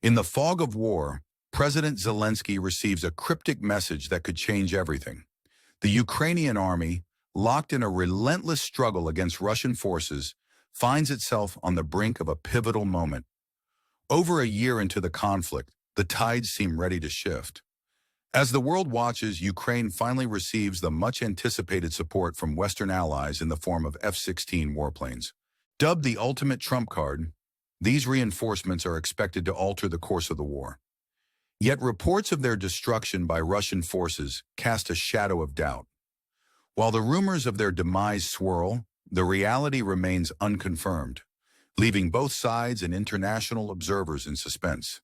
In the fog of war, President Zelensky receives a cryptic message that could change everything. The Ukrainian army, locked in a relentless struggle against Russian forces, finds itself on the brink of a pivotal moment. Over a year into the conflict, the tides seem ready to shift. As the world watches, Ukraine finally receives the much-anticipated support from Western allies in the form of F-16 warplanes. Dubbed the ultimate trump card, these reinforcements are expected to alter the course of the war. Yet reports of their destruction by Russian forces cast a shadow of doubt. While the rumors of their demise swirl, the reality remains unconfirmed, leaving both sides and international observers in suspense.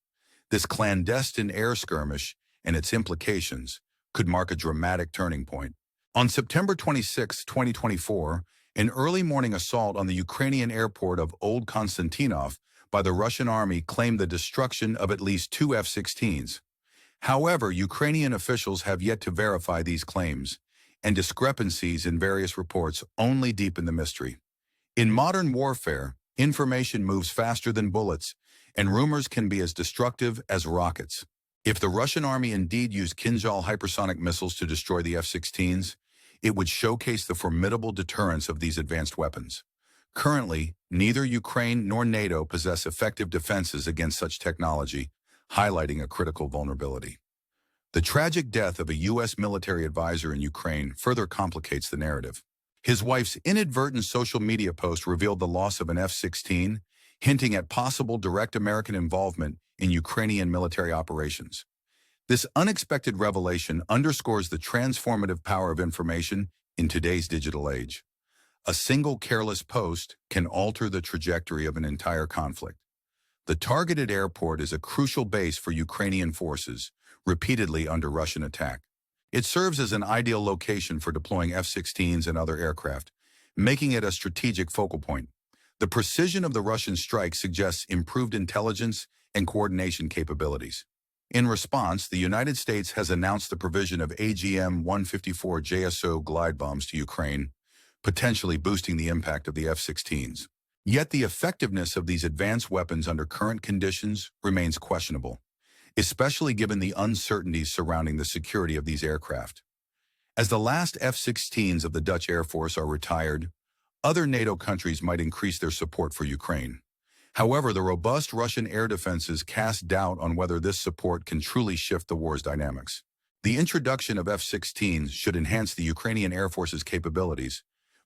This clandestine air skirmish and its implications could mark a dramatic turning point. On September 26, 2024, an early morning assault on the Ukrainian airport of Old Konstantinov by the Russian army claimed the destruction of at least 2 F-16s. However, Ukrainian officials have yet to verify these claims, and discrepancies in various reports only deepen the mystery. In modern warfare, information moves faster than bullets, and rumors can be as destructive as rockets. If the Russian army indeed used Kinzhal hypersonic missiles to destroy the F-16s, it would showcase the formidable deterrence of these advanced weapons. Currently, neither Ukraine nor NATO possess effective defenses against such technology, highlighting a critical vulnerability. The tragic death of a U.S. military advisor in Ukraine further complicates the narrative. His wife's inadvertent social media post revealed the loss of an F-16, hinting at possible direct American involvement in Ukrainian military operations. This unexpected revelation underscores the transformative power of information in today's digital age. A single careless post can alter the trajectory of an entire conflict. The targeted airport is a crucial base for Ukrainian forces, repeatedly under Russian attack. It serves as an ideal location for deploying F-16s and other aircraft, making it a strategic focal point. The precision of the Russian strike suggests improved intelligence and coordination capabilities. In response, the United States has announced the provision of AGM-154 JSO glide bombs to Ukraine, potentially boosting the impact of the F-16s. Yet the effectiveness of these advanced weapons under current conditions remains questionable, especially given the uncertainties surrounding the security of these aircraft. As the last F-16s of the Dutch Air Force are retired, other NATO countries might increase their support for Ukraine. However, the robust Russian air defenses cast doubt on whether this support can truly shift the war's dynamics. The introduction of F-16s should enhance the Ukrainian Air Force's capabilities,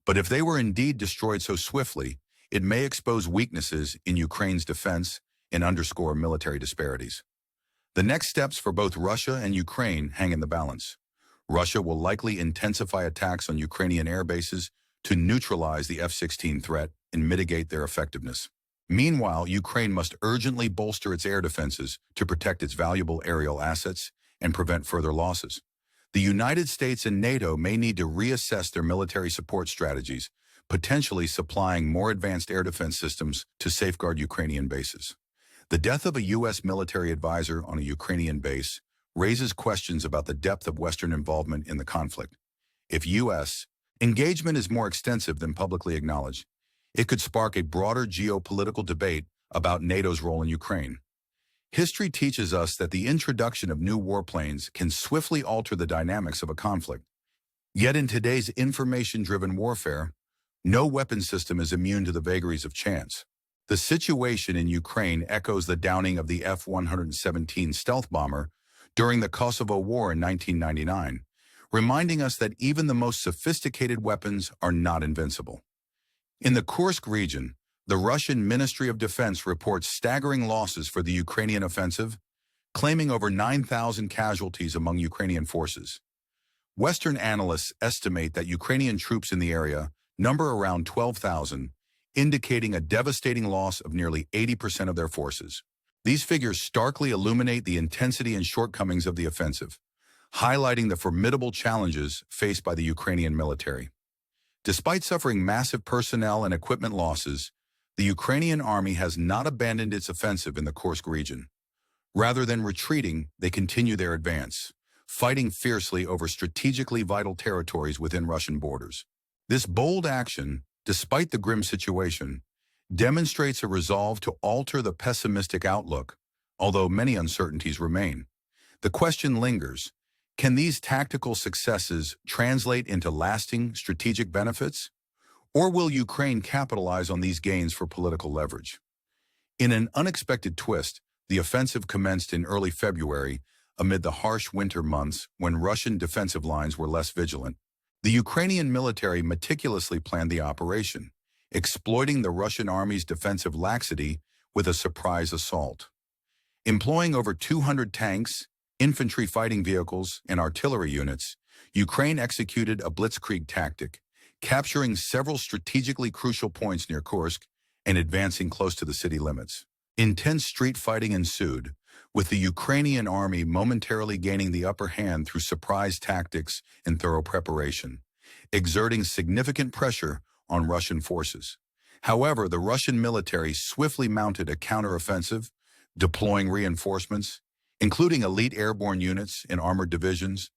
but if they were indeed destroyed so swiftly, it may expose weaknesses in Ukraine's defense and underscore military disparities. The next steps for both Russia and Ukraine hang in the balance. Russia will likely intensify attacks on Ukrainian air bases to neutralize the F-16 threat and mitigate their effectiveness. Meanwhile, Ukraine must urgently bolster its air defenses to protect its valuable aerial assets and prevent further losses. The United States and NATO may need to reassess their military support strategies, potentially supplying more advanced air defense systems to safeguard Ukrainian bases. The death of a U.S. military advisor on a Ukrainian base raises questions about the depth of Western involvement in the conflict. If U.S. engagement is more extensive than publicly acknowledged, it could spark a broader geopolitical debate about NATO's role in Ukraine. History teaches us that the introduction of new warplanes can swiftly alter the dynamics of a conflict. Yet in today's information-driven warfare, no weapon system is immune to the vagaries of chance. The situation in Ukraine echoes the downing of the F-117 stealth bomber during the Kosovo War in 1999, reminding us that even the most sophisticated weapons are not invincible. In the Kursk region, the Russian Ministry of Defense reports staggering losses for the Ukrainian offensive, claiming over 9,000 casualties among Ukrainian forces. Western analysts estimate that Ukrainian troops in the area number around 12,000, indicating a devastating loss of nearly 80% of their forces. These figures starkly illuminate the intensity and shortcomings of the offensive, highlighting the formidable challenges faced by the Ukrainian military. Despite suffering massive personnel and equipment losses, the Ukrainian army has not abandoned its offensive in the Kursk region. Rather than retreating, they continue their advance, fighting fiercely over strategically vital territories within Russian borders. This bold action, despite the grim situation, demonstrates a resolve to alter the pessimistic outlook although many uncertainties remain. The question lingers, can these tactical successes translate into lasting strategic benefits? Or will Ukraine capitalize on these gains for political leverage? In an unexpected twist, the offensive commenced in early February amid the harsh winter months when Russian defensive lines were less vigilant. The Ukrainian military meticulously planned the operation, exploiting the Russian army's defensive laxity with a surprise assault. Employing over 200 tanks, infantry fighting vehicles, and artillery units, Ukraine executed a blitzkrieg tactic, capturing several strategically crucial points near Kursk and advancing close to the city limits. Intense street fighting ensued, with the Ukrainian army momentarily gaining the upper hand through surprise tactics and thorough preparation, exerting significant pressure on Russian forces. However, the Russian military swiftly mounted a counteroffensive, deploying reinforcements, including elite airborne units and armored divisions,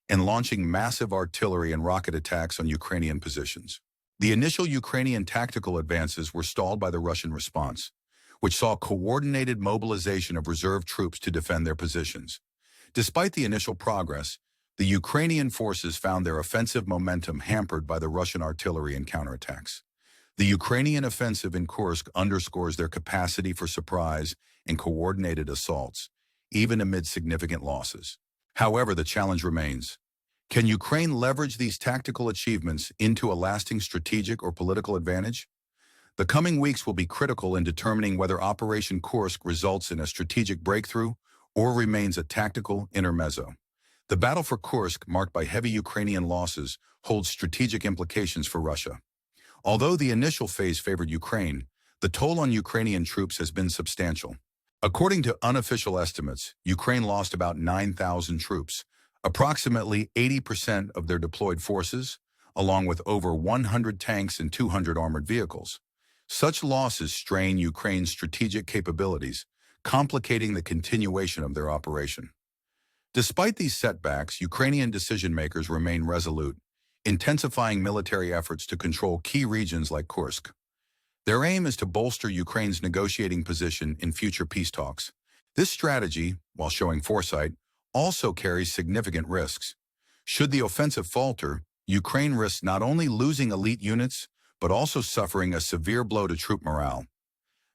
and launching massive artillery and rocket attacks on Ukrainian positions. The initial Ukrainian tactical advances were stalled by the Russian response, which saw coordinated mobilization of reserve troops to defend their positions. Despite the initial progress, the Ukrainian forces found their offensive momentum hampered by the Russian artillery and counterattacks. The Ukrainian offensive in Kursk underscores their capacity for surprise and coordinated assaults, even amid significant losses. However, the challenge remains. Can Ukraine leverage these tactical achievements into a lasting strategic or political advantage? The coming weeks will be critical in determining whether Operation Kursk results in a strategic breakthrough or remains a tactical intermezzo. The battle for Kursk, marked by heavy Ukrainian losses, holds strategic implications for Russia. Although the initial phase favored Ukraine, the toll on Ukrainian troops has been substantial. According to unofficial estimates, Ukraine lost about 9,000 troops, approximately 80% of their deployed forces, along with over 100 tanks and 200 armored vehicles. Such losses strain Ukraine's strategic capabilities, complicating the continuation of their operation. Despite these setbacks, Ukrainian decision-makers remain resolute, intensifying military efforts to control key regions like Kursk. Their aim is to bolster Ukraine's negotiating position in future peace talks. This strategy, while showing foresight, also carries significant risks. Should the offensive falter, Ukraine risks not only losing elite units, but also suffering a severe blow to troop morale.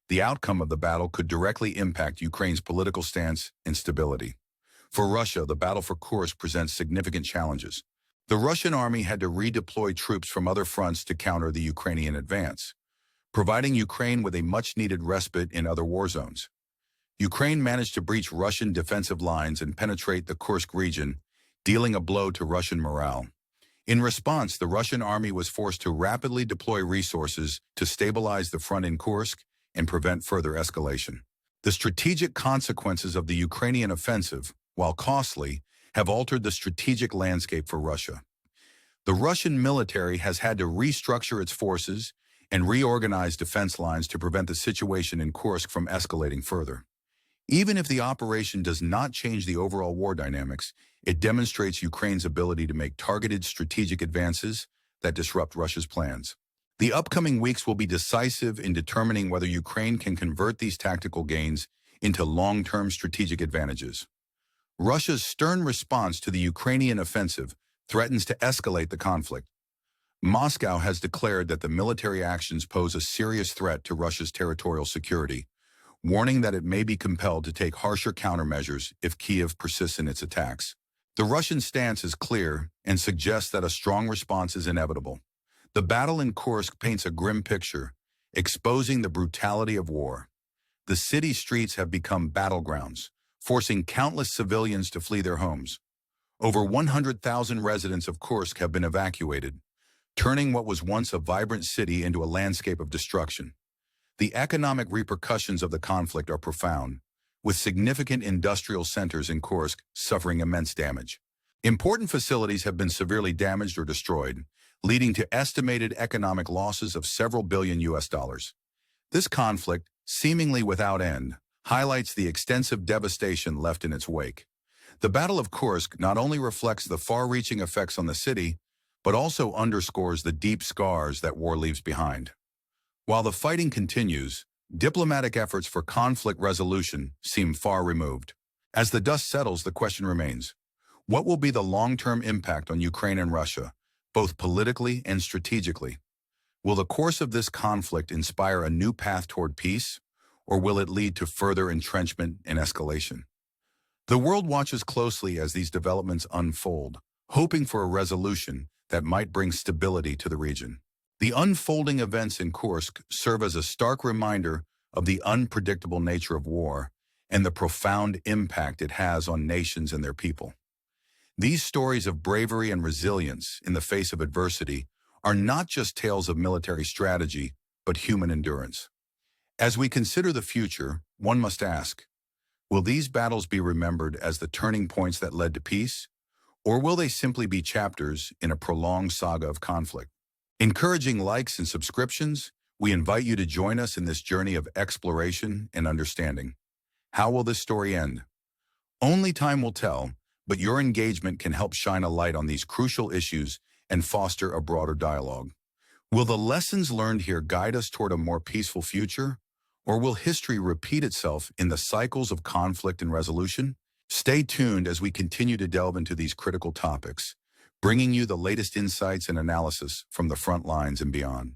The outcome of the battle could directly impact Ukraine's political stance and stability. For Russia, the battle for Kursk presents significant challenges. The Russian army had to redeploy troops from other fronts to counter the Ukrainian advance, providing Ukraine with a much-needed respite in other war zones. Ukraine managed to breach Russian defensive lines and penetrate the Kursk region, dealing a blow to Russian morale. In response, the Russian army was forced to rapidly deploy resources to stabilize the front in Kursk and prevent further escalation. The strategic consequences of the Ukrainian offensive, while costly, have altered the strategic landscape for Russia. The Russian military has had to restructure its forces and reorganize defense lines to prevent the situation in Kursk from escalating further. Even if the operation does not change the overall war dynamics, it demonstrates Ukraine's ability to make targeted strategic advances that disrupt Russia's plans. The upcoming weeks will be decisive in determining whether Ukraine can convert these tactical gains into long-term strategic advantages. Russia's stern response to the Ukrainian offensive threatens to escalate the conflict. Moscow has declared that the military actions pose a serious threat to Russia's territorial security, warning that it may be compelled to take harsher countermeasures if Kiev persists in its attacks. The Russian stance is clear and suggests that a strong response is inevitable. The battle in Kursk paints a grim picture, exposing the brutality of war. The city streets have become battlegrounds, forcing countless civilians to flee their homes. Over 100,000 residents of Kursk have been evacuated, turning what was once a vibrant city into a landscape of destruction. The economic repercussions of the conflict are profound, with significant industrial centers in Kursk suffering immense damage. Important facilities have been severely damaged or destroyed, leading to estimated economic losses of several billion US dollars. This conflict, seemingly without end, highlights the extensive devastation left in its wake. The Battle of Kursk not only reflects the far-reaching effects on the city, but also underscores the deep scars that war leaves behind. While the fighting continues, diplomatic efforts for conflict resolution seem far removed. As the dust settles, the question remains, what will be the long-term impact on Ukraine and Russia, both politically and strategically? Will the course of this conflict inspire a new path toward peace, or will it lead to further entrenchment and escalation? The world watches closely as these developments unfold, hoping for a resolution that might bring stability to the region. The unfolding events in Kursk serve as a stark reminder of the unpredictable nature of war and the profound impact it has on nations and their people. These stories of bravery and resilience in the face of adversity are not just tales of military strategy, but human endurance. As we consider the future, one must ask, will these battles be remembered as the turning points that led to peace, or will they simply be chapters in a prolonged saga of conflict? Encouraging likes and subscriptions, we invite you to join us in this journey of exploration and understanding. How will this story end? Only time will tell, but your engagement can help shine a light on these crucial issues and foster a broader dialogue. Will the lessons learned here guide us toward a more peaceful future, or will history repeat itself in the cycles of conflict and resolution? Stay tuned as we continue to delve into these critical topics, bringing you the latest insights and analysis from the front lines and beyond.